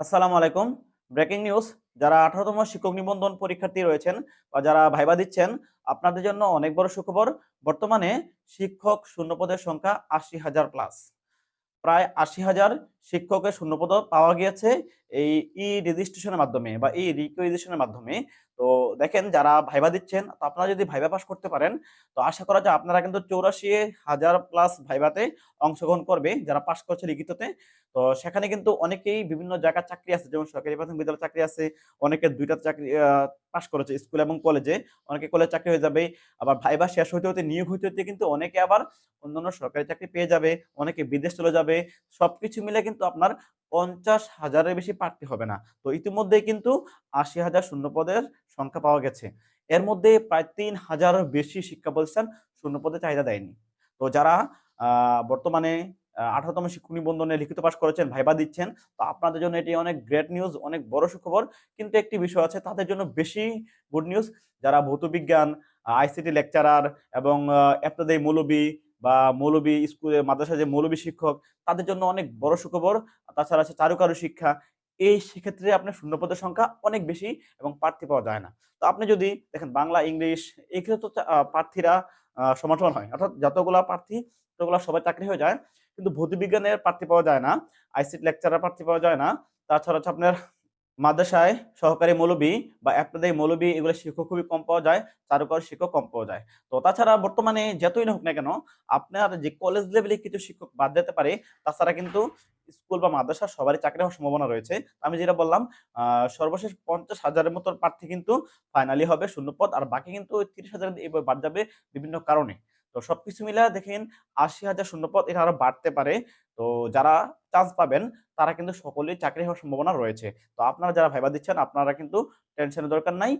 আসসালামু আলাইকুম। Breaking news. যারা ১৮তম শিক্ষক নিবন্ধন পরীক্ষার্থী রয়েছেন বা যারা ভাইবা দিচ্ছেন, আপনাদের জন্য অনেক বড় সুখবর। বর্তমানে শিক্ষক শূন্যপদের সংখ্যা ৮০,০০০ প্লাস। প্রায় ৮০,০০০ শিক্ষকের শূন্যপদ পাওয়া গিয়েছে এই ই-রেজিস্ট্রেশনের মাধ্যমে বা ই-রিকুইজিশনের মাধ্যমে। তো দেখেন যারা ভাইবা দিচ্ছেন, তো আপনারা যদি ভাইবা পাস করতে পারেন, তো আশা করা যায় আপনারা কিন্তু ৮৪,০০০ প্লাস ভাইভাতে অংশগ্রহণ করবে যারা পাস করছে লিখিততে। তো সেখানে কিন্তু অনেকেই বিভিন্ন জায়গার চাকরি আছে, যেমন সরকারি প্রাথমিক বিদ্যালয়ের চাকরি আছে, অনেকের ২ টা চাকরি পাস করেছে স্কুল এবং কলেজে। অনেকে কলেজে চাকরি হয়ে যাবে। আবার ভাইবা শেষ হইতে নিয়োগ হইতে কিন্তু অনেকে আবার অন্যান্য সরকারি চাকরি পেয়ে যাবে, অনেকে বিদেশ চলে যাবে। সবকিছু মিলে কিন্তু আপনার ৫০,০০০ এর বেশি প্রার্থী হবে না। তো ইতিমধ্যেই কিন্তু ৮০,০০০ শূন্যপদের সংখ্যা পাওয়া গেছে। এর মধ্যে প্রায় ৩,০০০ এর বেশি শিক্ষা প্রতিষ্ঠান শূন্যপদের চাহিদা দেয়নি। তো যারা বর্তমানে ১৮তম শিক্ষক নিবন্ধনে লিখিত পাস করেছেন, ভাইবা দিচ্ছেন, তো আপনাদের জন্য এটি অনেক গ্রেট নিউজ, অনেক বড় সুখবর। কিন্তু একটি বিষয় আছে তাদের জন্য বেশি গুড নিউজ। যারা ভৌতবিজ্ঞান, আইসিটি লেকচারার এবং ইবতেদায়ী মৌলবি বা মৌলবি স্কুলে মাদ্রাসায় যে মৌলবি শিক্ষক, তাদের জন্য অনেক বড় সুখবর। তাছাড়া আছে চারুকারু শিক্ষা। এই সেক্ষেত্রে আপনার শূন্যপদের সংখ্যা অনেক বেশি এবং প্রার্থী পাওয়া যায় না। তো আপনি যদি দেখেন বাংলা, ইংলিশ এক্ষেত্রে তো প্রার্থীরা সমান, সমান হয়। অর্থাৎ যতগুলা প্রার্থী ততগুলা সবার চাকরি হয়ে যায়। কিন্তু ভৌতবিজ্ঞানের প্রার্থী পাওয়া যায় না। আইসিটি লেকচারার প্রার্থী পাওয়া যায় না। তাছাড়া হচ্ছে আপনার মাদ্রাসায় সহকারী মৌলবি বা ইবতেদায়ী মৌলবি এগুলো শিক্ষক খুবই কম পাওয়া যায়, চারুকলার শিক্ষক কম পাওয়া যায়। তো তাছাড়া বর্তমানে যতই না হোক না কেন, আপনার যে কলেজ লেভেলে কিছু শিক্ষক বাদ যেতে পারে, তাছাড়া কিন্তু স্কুল বা মাদ্রাসা সবারই চাকরি হওয়ার সম্ভাবনা রয়েছে। আমি যেটা বললাম সর্বশেষ ৫০,০০০ এর মতো প্রার্থী কিন্তু ফাইনালি হবে শূন্যপদ। আর বাকি কিন্তু ওই ৩০,০০০ এভাবে বাদ যাবে বিভিন্ন কারণে। তো সবকিছু মিলায়া দেখেন ৮০,০০০ শূন্যপদ এটা আরো বাড়তে পারে। তো যারা চান্স পাবেন তারা কিন্তু সকলেই চাকরি হওয়ার সম্ভাবনা রয়েছে। তো আপনারা যারা ভাইবা দিচ্ছেন আপনারা কিন্তু টেনশনের দরকার নাই।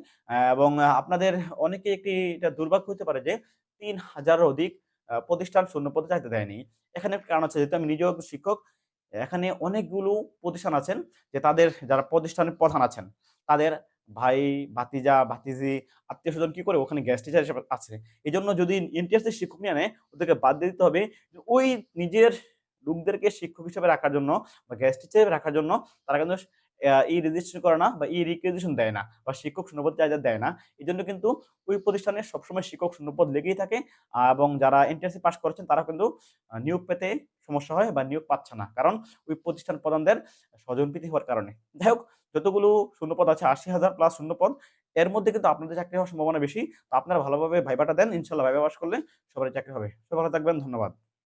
এবং আপনাদের অনেকেই এটা দুর্ভাগ্য হতে পারে যে ৩,০০০ এর অধিক প্রতিষ্ঠান শূন্যপদে চাইতে দেয়নি। এখানে কারণ আছে, যেহেতু আমি নিজেও একজন শিক্ষক, এখানে অনেকগুলো প্রতিষ্ঠান আছেন যে তাদের যারা প্রতিষ্ঠানের প্রধান আছেন, তাদের ভাই, ভাতিজা, ভাতিজি, আত্মীয়স্বজন কি করে ওখানে গেস্ট টিচার হিসেবে আছে। এজন্য যদি ইন্টারেস্টেড শিক্ষক নিয়ে নেয়, ওদেরকে বাদ দিয়ে দিতে হবে। ওই নিজের লোকদেরকে শিক্ষক হিসেবে রাখার জন্য বা গেস্ট টিচার হিসেবে রাখার জন্য তারা কিন্তু ই-রেজিস্ট্রেশন করে না বা ই-রিকুইজিশন দেয় না বা শিক্ষক শূন্যপদ চাহিদা দেয় না। এজন্য কিন্তু ওই প্রতিষ্ঠানে সবসময় শিক্ষক শূন্যপদ লেগেই থাকে। এবং যারা এনটিআরসি পাস করেছেন তারা কিন্তু নিয়োগ পেতে সমস্যা হয় বা নিয়োগ পাচ্ছে না। কারণ ওই প্রতিষ্ঠান প্রধানদের স্বজনপ্রীতি হওয়ার কারণে। যাই হোক, যতগুলো শূন্যপদ আছে ৮০,০০০ প্লাস শূন্যপদ, এর মধ্যে কিন্তু আপনাদের চাকরি হওয়ার সম্ভাবনা বেশি। তো আপনারা ভালোভাবে ভাইবাটা দেন। ইনশাআল্লাহ ভাইবা পাস করলে সবারই চাকরি হবে। সবাই ভালো থাকবেন। ধন্যবাদ।